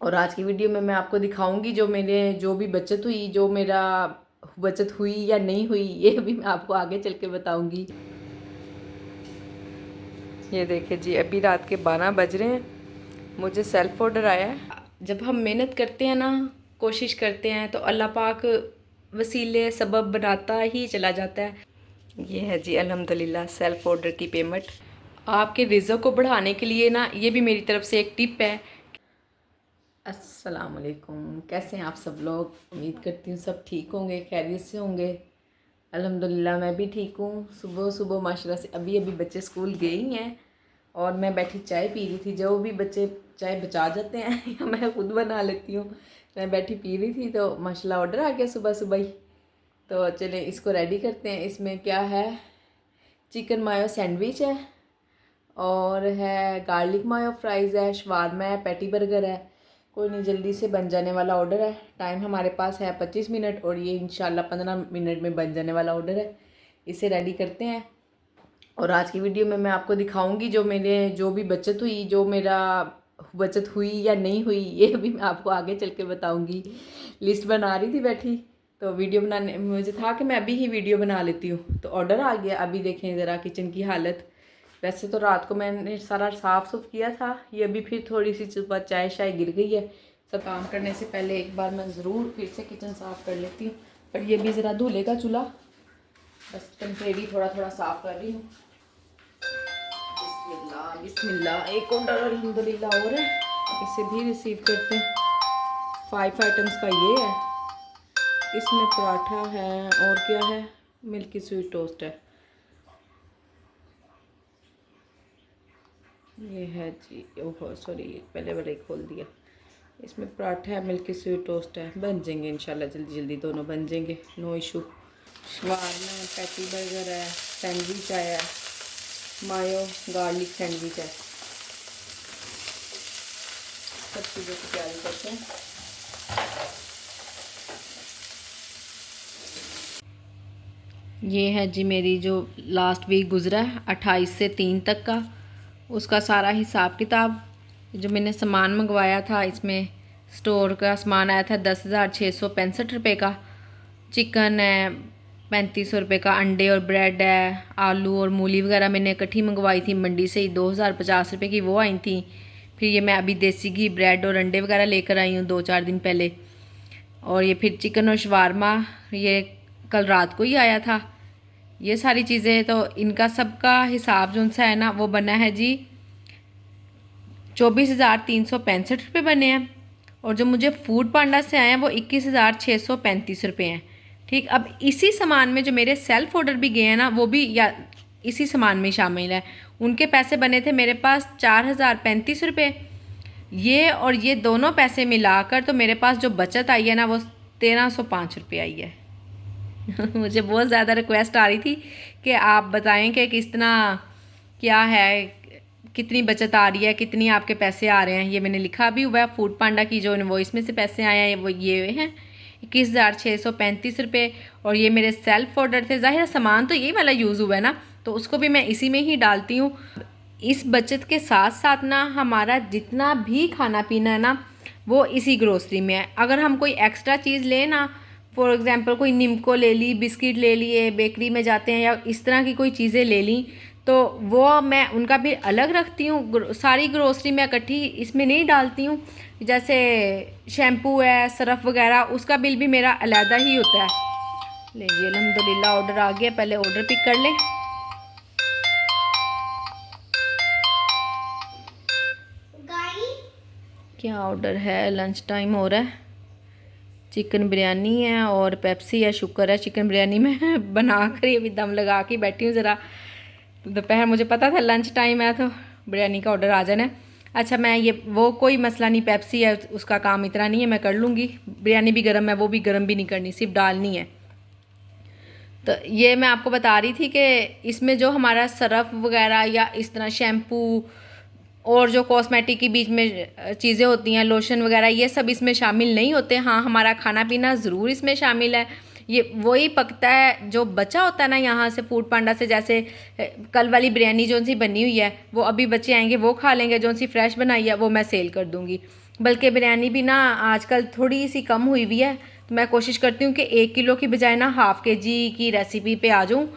और आज की वीडियो में मैं आपको दिखाऊंगी जो भी बचत हुई, जो मेरा बचत हुई या नहीं हुई, ये भी मैं आपको आगे चल के बताऊंगी। ये देखिए जी, अभी रात के 12 बज रहे हैं। मुझे सेल्फ ऑर्डर आया है। जब हम मेहनत करते हैं ना, कोशिश करते हैं, तो अल्लाह पाक वसीले सबब बनाता ही चला जाता है। ये है जी अल्हम्दुलिल्लाह सेल्फ ऑर्डर की पेमेंट। आपके रिज़्क़ को बढ़ाने के लिए ना, ये भी मेरी तरफ से एक टिप है। अस्सलाम वालेकुम, कैसे हैं आप सब लोग? उम्मीद करती हूँ सब ठीक होंगे, खैरियत से होंगे। अल्हम्दुलिल्लाह मैं भी ठीक हूँ। सुबह सुबह माशाल्लाह से अभी अभी बच्चे स्कूल गए ही हैं और मैं बैठी चाय पी रही थी। जो भी बच्चे चाय बचा जाते हैं या मैं खुद बना लेती हूँ, मैं बैठी पी रही थी तो माशाल्लाह ऑर्डर आ गया सुबह सुबह ही। तो चलें इसको रेडी करते हैं। इसमें क्या है, चिकन मायो सैंडविच है और है गार्लिक मायो फ्राइज़ है, शवारमा है, पैटी बर्गर है। कोई नहीं, जल्दी से बन जाने वाला ऑर्डर है। टाइम हमारे पास है 25 मिनट और ये इंशाल्लाह 15 मिनट में बन जाने वाला ऑर्डर है। इसे रेडी करते हैं और आज की वीडियो में मैं आपको दिखाऊंगी जो भी बचत हुई, जो मेरा बचत हुई या नहीं हुई, ये भी मैं आपको आगे चल के बताऊंगी। लिस्ट बना रही थी बैठी, तो वीडियो बनाने मुझे था कि मैं अभी ही वीडियो बना लेती हूँ, तो ऑर्डर आ गया। अभी देखें ज़रा किचन की हालत। वैसे तो रात को मैंने सारा साफ़ सुफ किया था, ये अभी फिर थोड़ी सी सुबह चाय शाय गिर गई है। सब काम करने से पहले एक बार मैं ज़रूर फिर से किचन साफ़ कर लेती हूँ, पर ये भी ज़रा धुलेगा चूल्हा। बस टेम्परेरी थोड़ा थोड़ा साफ़ कर रही हूँ। बिस्मिल्लाह बिस्मिल्लाह। एक ऑर्डर अल्हम्दुलिल्लाह और है, इसे भी रिसीव करते हैं। 5 आइटम्स का ये है। इसमें पराठा है और क्या है, मिल्की स्वीट टोस्ट है। ये है जी, ओहो सॉरी, पहले वाला ही खोल दिया। इसमें पराठा है, मिल्की स्वीट टोस्ट है। बन जाएंगे इंशाल्लाह, जल्दी जल्दी दोनों बन जाएंगे, नो इशू। शवारमा है, पैटी बर्गर है, सैंडविच आया है, मायो गार्लिक सैंडविच है। सब चीज़ों की तैयारी करते हैं। ये है जी मेरी जो लास्ट वीक गुज़रा है 28 से 3 तक का, उसका सारा हिसाब किताब। जो मैंने सामान मंगवाया था, इसमें स्टोर का सामान आया था 10,665 रुपये का। चिकन है 3500 रुपये का, अंडे और ब्रेड है, आलू और मूली वगैरह मैंने इकट्ठी मंगवाई थी मंडी से ही, 2050 रुपये की वो आई थी। फिर ये मैं अभी देसी घी ब्रेड और अंडे वगैरह लेकर आई हूँ 2-4 दिन पहले। और ये फिर चिकन और शवारमा ये कल रात को ही आया था। ये सारी चीज़ें, तो इनका सबका हिसाब जो सा है ना, वो बना है जी 24,365 रुपये बने हैं। और जो मुझे फूड पांडा से आए हैं वो 21,635 रुपये हैं। ठीक, अब इसी सामान में जो मेरे सेल्फ ऑर्डर भी गए हैं ना, वो भी या इसी सामान में शामिल है। उनके पैसे बने थे मेरे पास 4,035 रुपये। ये और ये दोनों पैसे मिलाकर तो मेरे पास जो बचत आई है ना, वो 1,305 रुपये आई है। मुझे बहुत ज़्यादा रिक्वेस्ट आ रही थी कि आप बताएं कि किस तरह क्या है, कितनी बचत आ रही है, कितनी आपके पैसे आ रहे हैं। ये मैंने लिखा भी हुआ है। फूड पांडा की जो इनवॉइस में से पैसे आए हैं वो ये हैं 21,635 रुपये। और ये मेरे सेल्फ ऑर्डर थे। ज़ाहिर सामान तो यही वाला यूज़ हुआ है ना, तो उसको भी मैं इसी में ही डालती हूँ। इस बचत के साथ साथ ना हमारा जितना भी खाना पीना है ना, वो इसी ग्रोसरी में है। अगर हम कोई एक्स्ट्रा चीज़ लें ना, फॉर एग्ज़ाम्पल कोई निम्को ले ली, बिस्किट ले लिए, बेकरी में जाते हैं या इस तरह की कोई चीज़ें ले ली, तो वो मैं उनका बिल अलग रखती हूँ। सारी ग्रोसरी मैं इकट्ठी इसमें नहीं डालती हूँ। जैसे शैम्पू है, सरफ़ वगैरह, उसका बिल भी मेरा अलहदा ही होता है। लीजिए अल्हम्दुलिल्लाह ऑर्डर आ गया, पहले ऑर्डर पिक कर लें। क्या ऑर्डर है? लंच टाइम हो रहा है। चिकन बिरयानी है और पेप्सी है। शुक्र है चिकन बिरयानी में बना कर ये भी दम लगा के बैठी हूँ ज़रा। दोपहर मुझे पता था लंच टाइम है तो बिरयानी का ऑर्डर आ जाना है। अच्छा, मैं ये वो कोई मसला नहीं, पेप्सी है उसका काम इतना नहीं है, मैं कर लूँगी। बिरयानी भी गर्म है, वो भी गर्म भी नहीं करनी, सिर्फ डालनी है। तो ये मैं आपको बता रही थी कि इसमें जो हमारा सरफ़ वगैरह या इस तरह शैम्पू और जो कॉस्मेटिक की बीच में चीज़ें होती हैं, लोशन वगैरह, ये सब इसमें शामिल नहीं होते। हाँ, हमारा खाना पीना ज़रूर इसमें शामिल है। ये वही पकता है जो बचा होता है ना यहाँ से फूड पांडा से। जैसे कल वाली बिरयानी जो सी बनी हुई है, वो अभी बच्चे आएंगे वो खा लेंगे। जो सी फ्रेश बनाई है वो मैं सेल कर दूँगी। बल्कि बिरयानी भी ना आजकल थोड़ी सी कम हुई हुई है, तो मैं कोशिश करती हूँ कि 1 किलो की बजाय ना ½ kg की रेसिपी पे आ जाऊँ।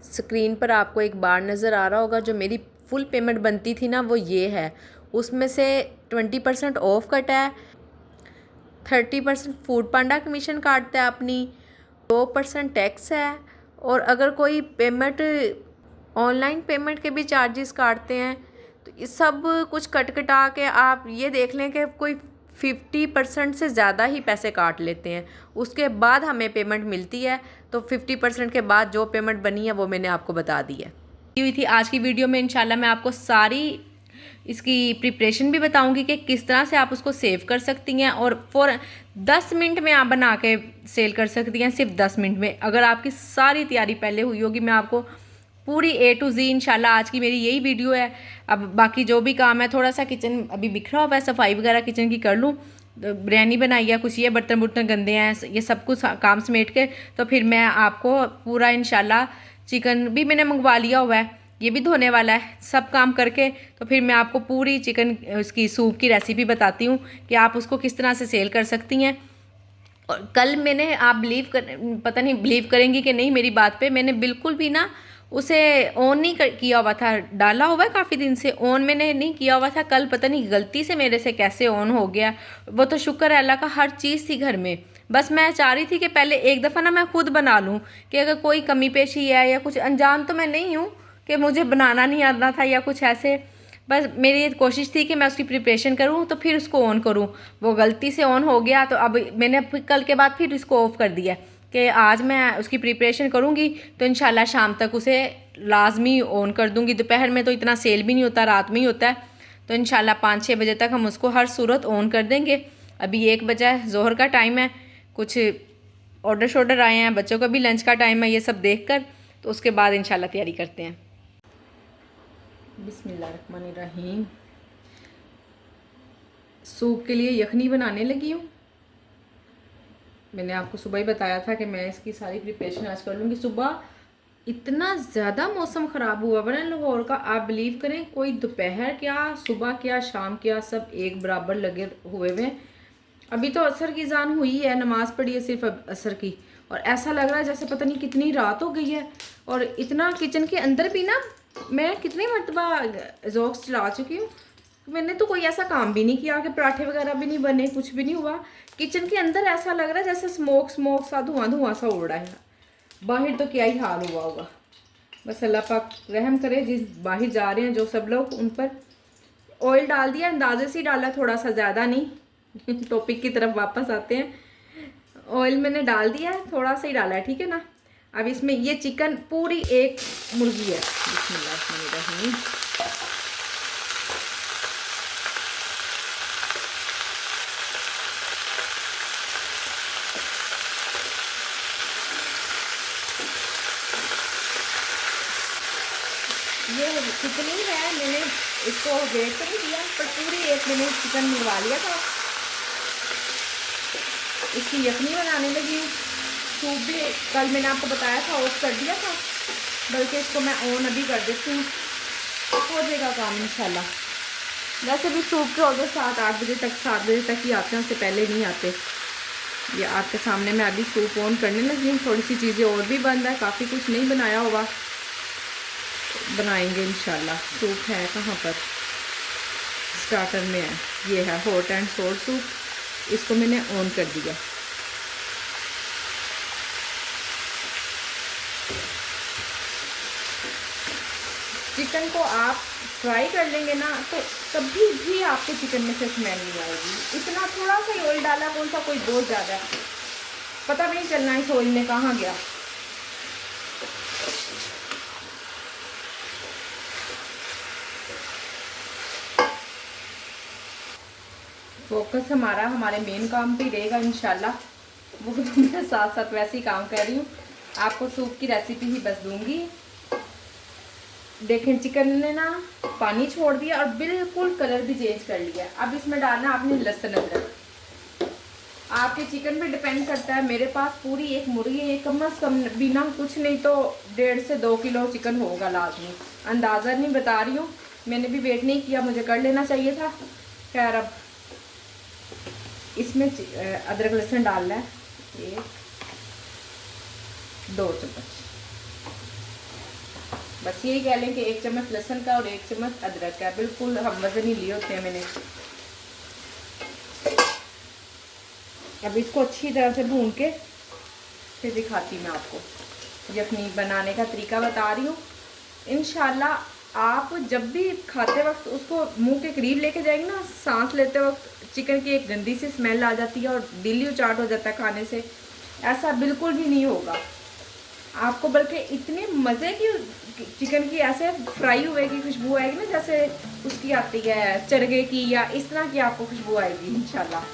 स्क्रीन पर आपको एक बार नज़र आ रहा होगा, जो मेरी फुल पेमेंट बनती थी ना वो ये है। उसमें से 20% ऑफ कटा है, 30% फूड पांडा कमीशन काटता है अपनी, 2% टैक्स है, और अगर कोई पेमेंट ऑनलाइन पेमेंट के भी चार्जेस काटते हैं, तो इस सब कुछ कट कटा के आप ये देख लें कि कोई 50% से ज़्यादा ही पैसे काट लेते हैं। उसके बाद हमें पेमेंट मिलती है, तो 50% के बाद जो पेमेंट बनी है वो मैंने आपको बता दी है। हुई थी आज की वीडियो में इंशाल्लाह मैं आपको सारी इसकी प्रिपरेशन भी बताऊंगी कि किस तरह से आप उसको सेव कर सकती हैं, और फॉर 10 मिनट में आप बना के सेल कर सकती हैं, सिर्फ 10 मिनट में, अगर आपकी सारी तैयारी पहले हुई होगी। मैं आपको पूरी A to Z इंशाल्लाह, आज की मेरी यही वीडियो है। अब बाकी जो भी काम है, थोड़ा सा किचन अभी बिखरा हुआ है, सफाई वगैरह किचन की कर लूँ, बिरयानी बनाई है, कुछ ये बर्तन बुर्तन गंदे हैं, ये सब कुछ काम समेट के तो फिर मैं आपको पूरा इंशाल्लाह, चिकन भी मैंने मंगवा लिया हुआ है, ये भी धोने वाला है, सब काम करके तो फिर मैं आपको पूरी चिकन उसकी सूप की रेसिपी बताती हूँ कि आप उसको किस तरह से सेल कर सकती हैं। और कल मैंने, आप पता नहीं बिलीव करेंगी कि नहीं मेरी बात पे, मैंने बिल्कुल भी ना उसे ऑन नहीं किया हुआ था, डाला हुआ है काफ़ी दिन से, ऑन मैंने नहीं किया हुआ था। कल पता नहीं गलती से मेरे से कैसे ऑन हो गया। वो तो शुक्र है अल्लाह का, हर चीज़ थी घर में, बस मैं चाह रही थी कि पहले एक दफ़ा ना मैं खुद बना लूँ, कि अगर कोई कमी पेशी है या कुछ, अनजान तो मैं नहीं हूँ कि मुझे बनाना नहीं आता था या कुछ ऐसे, बस मेरी ये कोशिश थी कि मैं उसकी प्रिपरेशन करूँ तो फिर उसको ऑन करूँ। वो गलती से ऑन हो गया, तो अब मैंने कल के बाद फिर इसको ऑफ़ कर दिया कि आज मैं उसकी प्रिपरेशन करूँगी तो इंशाल्लाह शाम तक उसे लाजमी ऑन कर दूँगी। दोपहर में तो इतना सेल भी नहीं होता, रात में ही होता है, तो इंशाल्लाह 5-6 बजे तक हम उसको हर सूरत ऑन कर देंगे। अभी 1 बजा है, ज़ोहर का टाइम है, कुछ ऑर्डर शॉर्डर आए हैं, बच्चों का भी लंच का टाइम है, ये सब देख कर तो उसके बाद इंशाल्लाह तैयारी करते हैं। बिस्मिल्लाहिर्रहमानिर्रहीम। सूप के लिए यखनी बनाने लगी हूँ। मैंने आपको सुबह ही बताया था कि मैं इसकी सारी प्रिपरेशन आज कर लूँगी। सुबह इतना ज़्यादा मौसम ख़राब हुआ बना लाहौर का, आप बिलीव करें, कोई दोपहर क्या, सुबह क्या, शाम क्या, सब एक बराबर लगे हुए हुए। अभी तो असर की जान हुई है, नमाज़ पढ़ी है सिर्फ असर की, और ऐसा लग रहा है जैसे पता नहीं कितनी रात हो गई है। और इतना किचन के अंदर भी ना, मैं कितनी मरतबा ज़ोक्स चला चुकी हूँ, मैंने तो कोई ऐसा काम भी नहीं किया कि पराठे वगैरह भी नहीं बने, कुछ भी नहीं हुआ। किचन के अंदर ऐसा लग रहा है जैसे स्मोक सा, धुआं सा उड़ रहा है। बाहर तो क्या ही हाल हुआ होगा। बस अल्लाह पाक रहम करे, जिस बाहर जा रहे हैं जो सब लोग, उन पर। ऑयल डाल दिया, अंदाजे से ही डाला, थोड़ा सा, ज़्यादा नहीं। टॉपिक की तरफ वापस आते हैं। ऑयल मैंने डाल दिया है, थोड़ा सा ही डाला है, ठीक है ना। अब इसमें ये चिकन पूरी एक मुर्गी है, बिस्मिल्लाहिर्रहमानिर्रहीम। ये कितनी है, मैंने इसको वेट तो नहीं किया, पर पूरी एक मैंने चिकन मंगवा लिया था। इसकी यखनी बनाने लगी हूँ। सूप भी कल मैंने आपको बताया था, ऑफ कर दिया था, बल्कि इसको मैं ऑन अभी कर देती हूँ, हो जाएगा काम इंशाल्लाह। वैसे भी सूप के ऑर्डर 7-8 बजे तक, 7 बजे तक ही आते हैं, उससे पहले नहीं आते। ये आपके सामने मैं अभी सूप ऑन करने लगी हूँ। थोड़ी सी चीज़ें और भी बंद है, काफ़ी कुछ नहीं बनाया होगा, बनाएंगे इंशाल्लाह। सूप है कहाँ पर, स्टार्टर में है, ये है हॉट एंड सोल्ड सूप, इसको मैंने ऑन कर दिया। चिकन को आप फ्राई कर लेंगे ना, तो कभी भी आपके चिकन में से स्मेल नहीं आएगी। इतना थोड़ा सा ही ऑयल डाला, कौन सा कोई बहुत ज़्यादा, पता भी नहीं चलना इस ऑयल में कहाँ गया। फोकस हमारा हमारे मेन काम पे रहेगा इंशाल्लाह। वो तो मैं साथ साथ वैसे ही काम कर रही हूँ, आपको सूप की रेसिपी ही बस दूंगी। देखें, चिकन ने ना पानी छोड़ दिया और बिल्कुल कलर भी चेंज कर लिया। अब इसमें डालना आपने लहसुन अदरक। आपके चिकन पे डिपेंड करता है। मेरे पास पूरी एक मुर्गी है, कम से कम बिना कुछ नहीं तो 1.5 से 2 किलो चिकन होगा लाजमी। अंदाज़ा नहीं बता रही हूँ, मैंने भी वेट नहीं किया, मुझे कर लेना चाहिए था। खैर अब इसमें अदरक लहसुन डालना है 2 चम्मच, बस यही कह लें कि 1 चम्मच लहसुन का और 1 चम्मच अदरक का। बिल्कुल हम वजन ही लिए होते हैं मैंने। अब इसको अच्छी तरह से भून के फिर दिखाती मैं आपको। यखनी बनाने का तरीका बता रही हूँ। इंशाल्लाह आप जब भी खाते वक्त उसको मुंह के करीब लेके जाएंगे ना, सांस लेते वक्त चिकन की एक गंदी सी स्मेल आ जाती है और दिल ही उचाट हो जाता है खाने से। ऐसा बिल्कुल भी नहीं होगा आपको, बल्कि इतने मज़े की चिकन की ऐसे फ्राई हुए की खुशबू आएगी ना, जैसे उसकी आती है चरगे की, या इस तरह की आपको खुशबू आएगी इंशाल्लाह।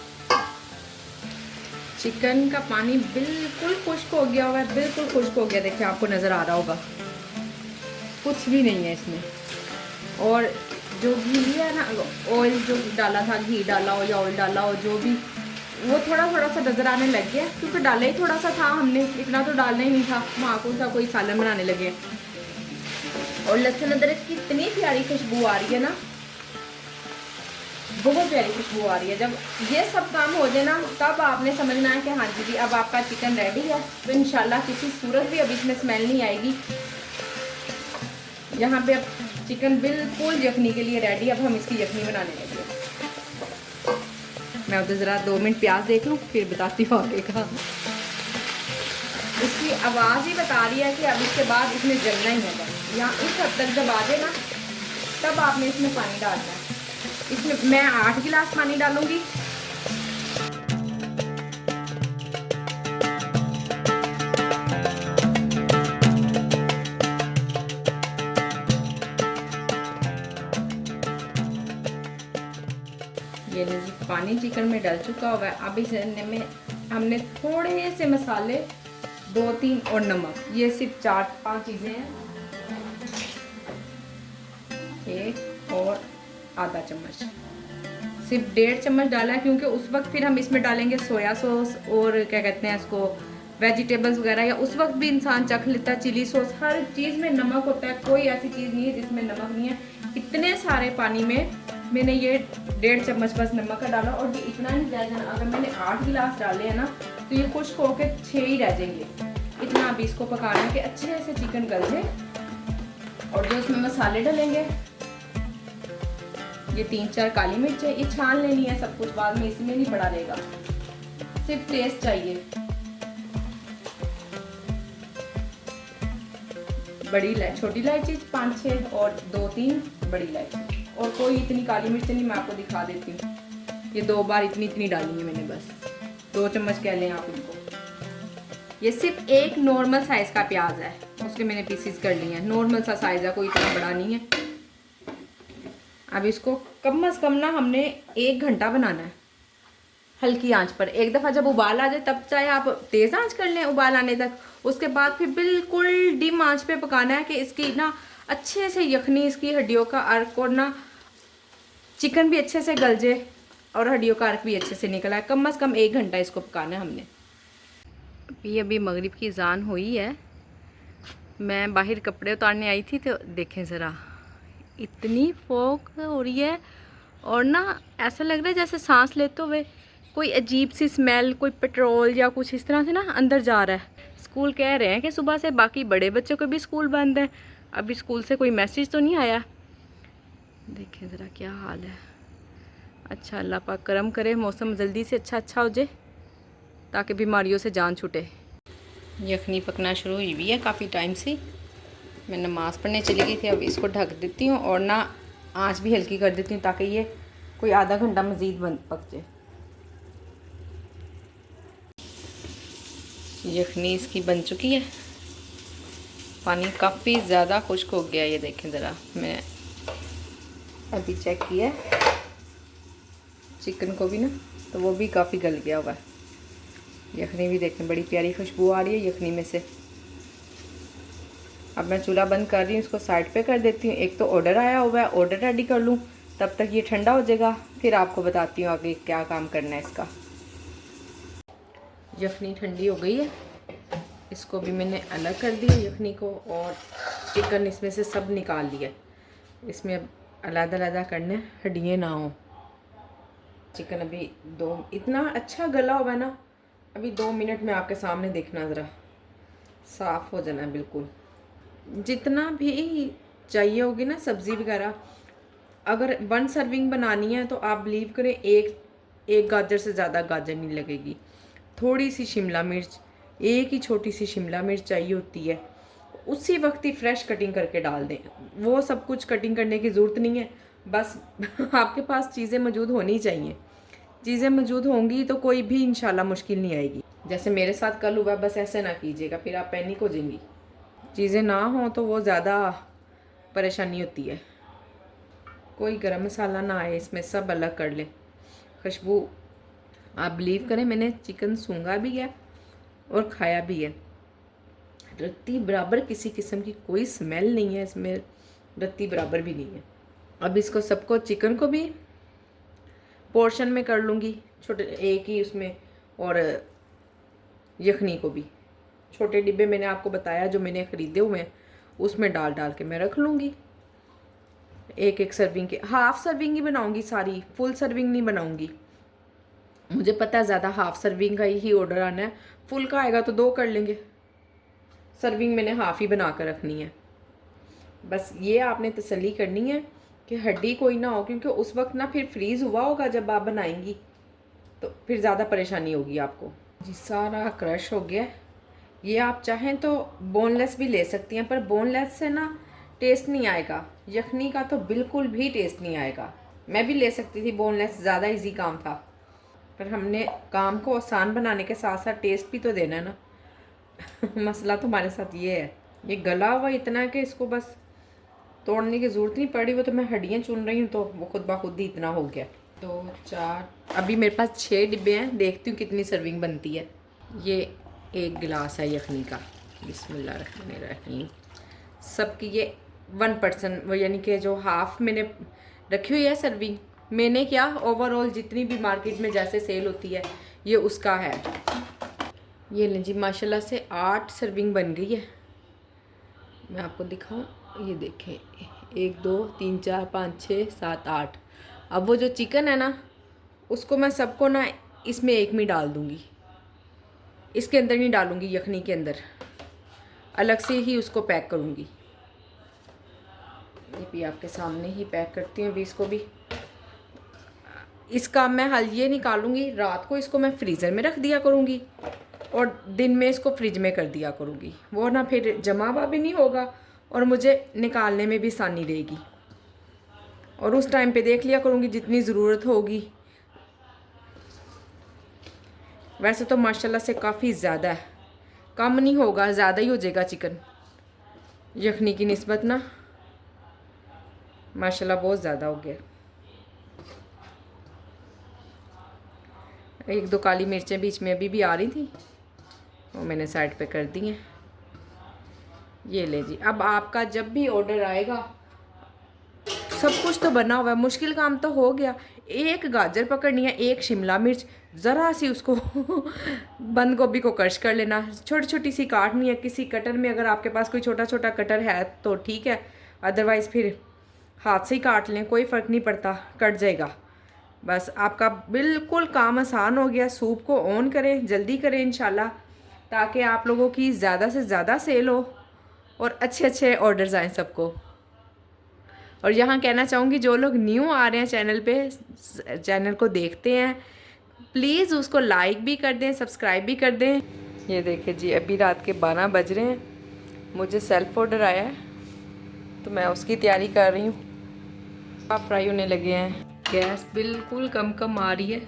चिकन का पानी बिल्कुल खुश्क हो गया हुआ है, बिल्कुल खुश्क हो गया। देखिए आपको नज़र आ रहा होगा, कुछ भी नहीं है इसमें। और जो घी है ना, ऑयल जो डाला था, घी डाला हो या ऑयल डाला हो, जो भी, वो थोड़ा थोड़ा सा नज़र आने लग गया, क्योंकि डाला ही थोड़ा सा था हमने, इतना तो डालना ही नहीं था। माकूल सा कोई सालन बनाने लगे। और लहसुन अदरक की इतनी प्यारी खुशबू आ रही है ना, बहुत प्यारी खुशबू आ रही है। जब ये सब काम हो जाए ना, तब आपने समझना है कि हाँ जी अब आपका चिकन रेडी है। तो इंशाल्लाह किसी सूरत भी अब इसमें स्मेल नहीं आएगी। यहाँ पे अब चिकन बिल्कुल यखनी के लिए रेडी। अब हम इसकी यखनी बनाने लगे। मैं उधर ज़रा 2 मिनट प्याज देख लूँ, फिर बताती हूँ आगे का। इसकी आवाज़ ही बता रही है कि अब इसके बाद इसमें जलना ही होगा। यहाँ इस हद तक जब आ जाए ना, तब आपने इसमें पानी डालना है। इसमें मैं 8 गिलास पानी डालूंगी। ये लीजिए पानी चिकन में डल चुका हुआ है। अब इसमें हमने थोड़े से मसाले, 2-3 और नमक, ये सिर्फ 4-5 चीज़ें हैं। 1 और आधा चम्मच, सिर्फ 1.5 चम्मच डाला है, क्योंकि उस वक्त फिर हम इसमें डालेंगे सोया सॉस और क्या कहते हैं इसको, वेजिटेबल्स वगैरह, या उस वक्त भी इंसान चख लेता है। चिली सॉस, हर चीज़ में नमक होता है, कोई ऐसी चीज़ नहीं है जिसमें नमक नहीं है। इतने सारे पानी में मैंने ये 1.5 चम्मच बस नमक का डाला। और ये इतना ही जाएगा ना, अगर मैंने 8 गिलास डाले हैं ना, तो ये खुश्क होकर 6 ही रह जाएंगे। इतना अभी इसको पकाना है कि अच्छे से चिकन गल जाए। और जो इसमें मसाले डलेंगे, ये 3-4 काली मिर्च है, ये छान लेनी है सब कुछ, बाद में इसमें नहीं पड़ा रहेगा, सिर्फ टेस्ट चाहिए। बड़ी इलायची, छोटी इलायची 5-6 और 2-3 बड़ी इलायची, और कोई इतनी काली मिर्च नहीं, मैं आपको दिखा देती हूँ। ये 2 बार इतनी डाली है मैंने, बस 2 चम्मच कह लें आप इनको। ये सिर्फ एक नॉर्मल साइज का प्याज है, उसके मैंने पीसीस कर लिए हैं। नॉर्मल सा साइज है, कोई इतना बड़ा नहीं है। अब इसको कम से कम ना हमने 1 घंटा बनाना है, हल्की आंच पर। एक दफ़ा जब उबाल आ जाए, तब चाहे आप तेज़ आंच कर लें उबाल आने तक, उसके बाद फिर बिल्कुल डिम आंच पे पकाना है कि इसकी ना अच्छे से यखनी, इसकी हड्डियों का अर्क, और ना चिकन भी अच्छे से गल जाए और हड्डियों का अर्क भी अच्छे से निकला है। कम से कम 1 घंटा इसको पकाना है हमने। अभी मगरिब की अज़ान हुई है। मैं बाहर कपड़े उतारने आई थी, तो देखें ज़रा इतनी फॉग हो रही है, और ना ऐसा लग रहा है जैसे सांस लेते हुए कोई अजीब सी स्मेल, कोई पेट्रोल या कुछ इस तरह से ना अंदर जा रहा है। स्कूल कह रहे हैं कि सुबह से, बाकी बड़े बच्चों को भी स्कूल बंद है। अभी स्कूल से कोई मैसेज तो नहीं आया। देखें ज़रा क्या हाल है। अच्छा, अल्लाह पाक करम करे, मौसम जल्दी से अच्छा हो जाए, ताकि बीमारियों से जान छूटे। यखनी पकना शुरू हुई हुई है काफ़ी टाइम से। मैं नमाज़ पढ़ने चली गई थी। अब इसको ढक देती हूँ और ना आंच भी हल्की कर देती हूँ, ताकि ये कोई आधा घंटा मज़ीद पक जाए। यखनी इसकी बन चुकी है। पानी काफ़ी ज़्यादा खुश्क हो गया, ये देखें ज़रा, मैं अभी चेक किया चिकन को भी ना, तो वो भी काफ़ी गल गया हुआ है। यखनी भी देखें, बड़ी प्यारी खुशबू आ रही है यखनी में से। अब मैं चूल्हा बंद कर रही हूँ, इसको साइड पे कर देती हूँ। एक तो ऑर्डर आया हुआ है, ऑर्डर रेडी कर लूँ, तब तक ये ठंडा हो जाएगा, फिर आपको बताती हूँ आगे क्या काम करना है इसका। यखनी ठंडी हो गई है, इसको भी मैंने अलग कर दिया यखनी को, और चिकन इसमें से सब निकाल लिया। इसमें अब अलग-अलग करना है, हड्डियाँ ना हो। चिकन अभी इतना अच्छा गला हुआ है ना, अभी 2 मिनट में आपके सामने देखना, ज़रा साफ़ हो जाना है बिल्कुल। जितना भी चाहिए होगी ना सब्ज़ी वगैरह, अगर 1 सर्विंग बनानी है तो आप बिलीव करें एक गाजर से ज़्यादा गाजर नहीं लगेगी। थोड़ी सी शिमला मिर्च, एक ही छोटी सी शिमला मिर्च चाहिए होती है, उसी वक्त ही फ्रेश कटिंग करके डाल दें। वो सब कुछ कटिंग करने की ज़रूरत नहीं है, बस आपके पास चीज़ें मौजूद होनी चाहिए। चीज़ें मौजूद होंगी तो कोई भी इंशाल्लाह मुश्किल नहीं आएगी। जैसे मेरे साथ कल हुआ, बस ऐसे ना कीजिएगा, फिर आप पैनिक हो जाएंगी। चीज़ें ना हों तो वो ज़्यादा परेशानी होती है। कोई गरम मसाला ना आए इसमें, सब अलग कर लें। खुशबू आप बिलीव करें, मैंने चिकन सूंघा भी है और खाया भी है, रत्ती बराबर किसी किस्म की कोई स्मेल नहीं है इसमें, रत्ती बराबर भी नहीं है। अब इसको सबको, चिकन को भी पोर्शन में कर लूँगी छोटे एक ही उसमें, और यखनी को भी छोटे डिब्बे मैंने आपको बताया जो मैंने ख़रीदे हुए हैं, उसमें डाल डाल के मैं रख लूँगी। एक सर्विंग के, हाफ़ सर्विंग ही बनाऊँगी सारी, फुल सर्विंग नहीं बनाऊँगी। मुझे पता है ज़्यादा हाफ़ सर्विंग का ही ऑर्डर आना है, फुल का आएगा तो 2 कर लेंगे। सर्विंग मैंने हाफ़ ही बना कर रखनी है। बस ये आपने तसल्ली करनी है कि हड्डी कोई ना हो, क्योंकि उस वक्त ना फिर फ्रीज़ हुआ होगा जब आप बनाएंगी, तो फिर ज़्यादा परेशानी होगी आपको। जी सारा क्रश हो गया। ये आप चाहें तो बोनलेस भी ले सकती हैं, पर बोनलेस से ना टेस्ट नहीं आएगा, यखनी का तो बिल्कुल भी टेस्ट नहीं आएगा। मैं भी ले सकती थी बोनलेस, ज़्यादा इजी काम था, पर हमने काम को आसान बनाने के साथ साथ टेस्ट भी तो देना है ना। मसला तो हमारे साथ ये है। ये गला हुआ इतना है कि इसको बस तोड़ने की ज़रूरत नहीं पड़ी, वो तो मैं हड्डियाँ चुन रही हूँ तो वो खुद ब खुद ही इतना हो गया। 2 4, अभी मेरे पास 6 डिब्बे हैं, देखती हूँ कितनी सर्विंग बनती है। ये 1 गिलास है यखनी का, बिस्मिल्लाहिर्रहमानिर्रहीम। सबकी ये 1%, वो यानी कि जो हाफ़ मैंने रखी हुई है सर्विंग, मैंने क्या ओवरऑल जितनी भी मार्केट में जैसे सेल होती है ये उसका है। ये लें जी, माशाल्लाह से 8 सर्विंग बन गई है। मैं आपको दिखाऊं, ये देखें, 1 2 3 4 5 6 7 8। अब वो जो चिकन है ना, उसको मैं सबको ना इसमें एक में डाल दूँगी, इसके अंदर नहीं डालूँगी, यखनी के अंदर अलग से ही उसको पैक करूँगी। ये भी आपके सामने ही पैक करती हूँ अभी इसको भी। इसका मैं हल ये निकालूँगी, रात को इसको मैं फ्रीज़र में रख दिया करूँगी और दिन में इसको फ्रिज में कर दिया करूँगी, वो ना फिर जमा हुआ भी नहीं होगा और मुझे निकालने में भी आसानी रहेगी। और उस टाइम पे देख लिया करूँगी जितनी ज़रूरत होगी। वैसे तो माशाल्लाह से काफ़ी ज़्यादा है, कम नहीं होगा, ज़्यादा ही हो जाएगा चिकन यखनी की निस्बत ना, माशाल्लाह बहुत ज़्यादा हो गया। 1 2 काली मिर्चें बीच में अभी भी आ रही थी, वो मैंने साइड पे कर दी हैं। ये ले जी, अब आपका जब भी ऑर्डर आएगा, सब कुछ तो बना हुआ है, मुश्किल काम तो हो गया। 1 गाजर पकड़नी है, 1 शिमला मिर्च, ज़रा सी उसको बंद गोभी को क्रश कर लेना, छोटी छोटी सी काटनी है। किसी कटर में अगर आपके पास कोई छोटा छोटा कटर है तो ठीक है, अदरवाइज़ फिर हाथ से ही काट लें, कोई फ़र्क नहीं पड़ता, कट जाएगा। बस आपका बिल्कुल काम आसान हो गया। सूप को ऑन करें, जल्दी करें इंशाल्लाह, ताकि आप लोगों की ज़्यादा से ज़्यादा सेल हो और अच्छे अच्छे ऑर्डर्स आएँ सबको। और यहाँ कहना चाहूँगी, जो लोग न्यू आ रहे हैं चैनल पे, चैनल को देखते हैं, प्लीज़ उसको लाइक भी कर दें, सब्सक्राइब भी कर दें। ये देखिए जी, अभी रात के 12 बज रहे हैं, मुझे सेल्फ ऑर्डर आया है तो मैं उसकी तैयारी कर रही हूँ। आप फ्राई होने लगे हैं, गैस बिल्कुल कम कम आ रही है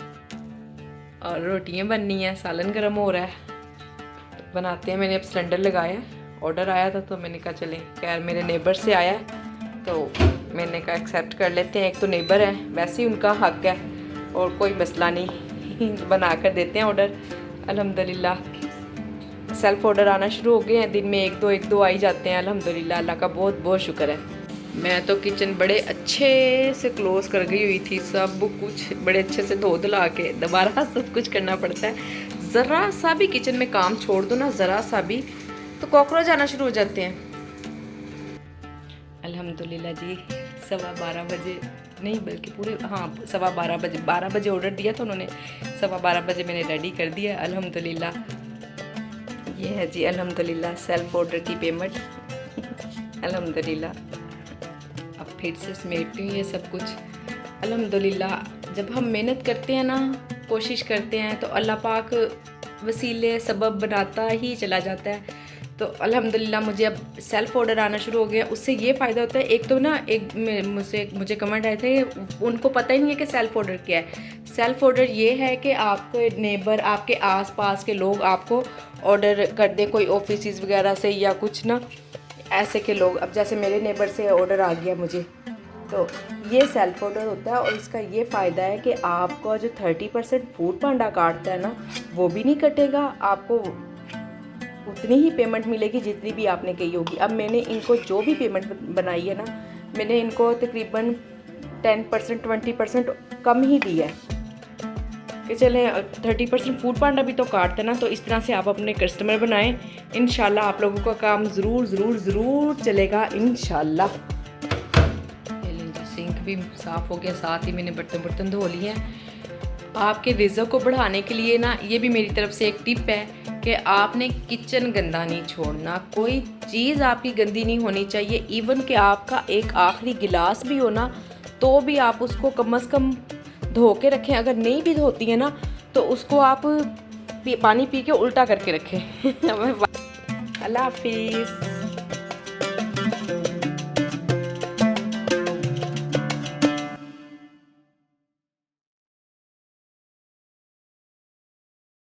और रोटियाँ बननी है, सालन गर्म हो रहा है, तो बनाते हैं। मैंने अब सिलेंडर लगाया, ऑर्डर आया था तो मैंने कहा चलें, खैर मेरे नेबर से आया है तो मैंने कहा एक्सेप्ट कर लेते हैं। एक तो नेबर है, वैसे ही उनका हक है और कोई मसला नहीं, बना कर देते हैं ऑर्डर। अल्हम्दुलिल्लाह सेल्फ ऑर्डर आना शुरू हो गए हैं, दिन में 1 2 आ ही जाते हैं। अल्हम्दुलिल्लाह, अल्लाह का बहुत बहुत शुक्र है। मैं तो किचन बड़े अच्छे से क्लोज़ कर गई हुई थी, सब कुछ बड़े अच्छे से धो धुला के दोबारा सब कुछ करना पड़ता है। ज़रा सा भी किचन में काम छोड़ दो ना, ज़रा सा भी, तो कॉकरोच आना शुरू हो जाते हैं। अल्हम्दुलिल्लाह जी, 12:15 बजे नहीं बल्कि पूरे, हाँ 12:15 बजे ऑर्डर दिया था उन्होंने, 12:15 बजे मैंने रेडी कर दिया अल्हम्दुलिल्लाह। ये है जी अल्हम्दुलिल्लाह सेल्फ ऑर्डर की पेमेंट अल्हम्दुलिल्लाह। अब फिर से समेटती हूँ ये सब कुछ अल्हम्दुलिल्लाह। जब हम मेहनत करते हैं ना, कोशिश करते हैं, तो अल्लाह पाक वसीले सबब बनाता ही चला जाता है। तो अल्हम्दुलिल्लाह मुझे अब सेल्फ़ ऑर्डर आना शुरू हो गया। उससे ये फ़ायदा होता है, एक तो ना एक मुझे कमेंट आए थे, उनको पता ही नहीं है कि सेल्फ़ ऑर्डर क्या है। सेल्फ़ ऑर्डर ये है कि आपके नेबर, आपके आसपास के लोग आपको ऑर्डर कर दें, कोई ऑफिस वगैरह से या कुछ ना ऐसे के लोग। अब जैसे मेरे नेबर से ऑर्डर आ गया मुझे, तो ये सेल्फ ऑर्डर होता है। और इसका ये फ़ायदा है कि आपका जो 30% फूड पांडा काटता है ना, वो भी नहीं कटेगा, आपको उतनी ही पेमेंट मिलेगी जितनी भी आपने कही होगी। अब मैंने इनको जो भी पेमेंट बनाई है ना, मैंने इनको तकरीबन 10% 20% कम ही दी है कि चले 30% फूड पांडा भी तो काटते ना। तो इस तरह से आप अपने कस्टमर बनाएं, इंशाल्लाह आप लोगों का काम ज़रूर चलेगा इंशाल्लाह। सिंक भी साफ़ हो गया, साथ ही मैंने बर्तन धो लिए हैं। आपके रिज़्क को बढ़ाने के लिए ना, ये भी मेरी तरफ से एक टिप है कि आपने किचन गंदा नहीं छोड़ना, कोई चीज़ आपकी गंदी नहीं होनी चाहिए। इवन कि आपका एक आखिरी गिलास भी हो ना, तो भी आप उसको कम से कम धो के रखें। अगर नहीं भी धोती है ना, तो उसको आप पानी पी के उल्टा करके रखें। अल्लाह हाफिज़।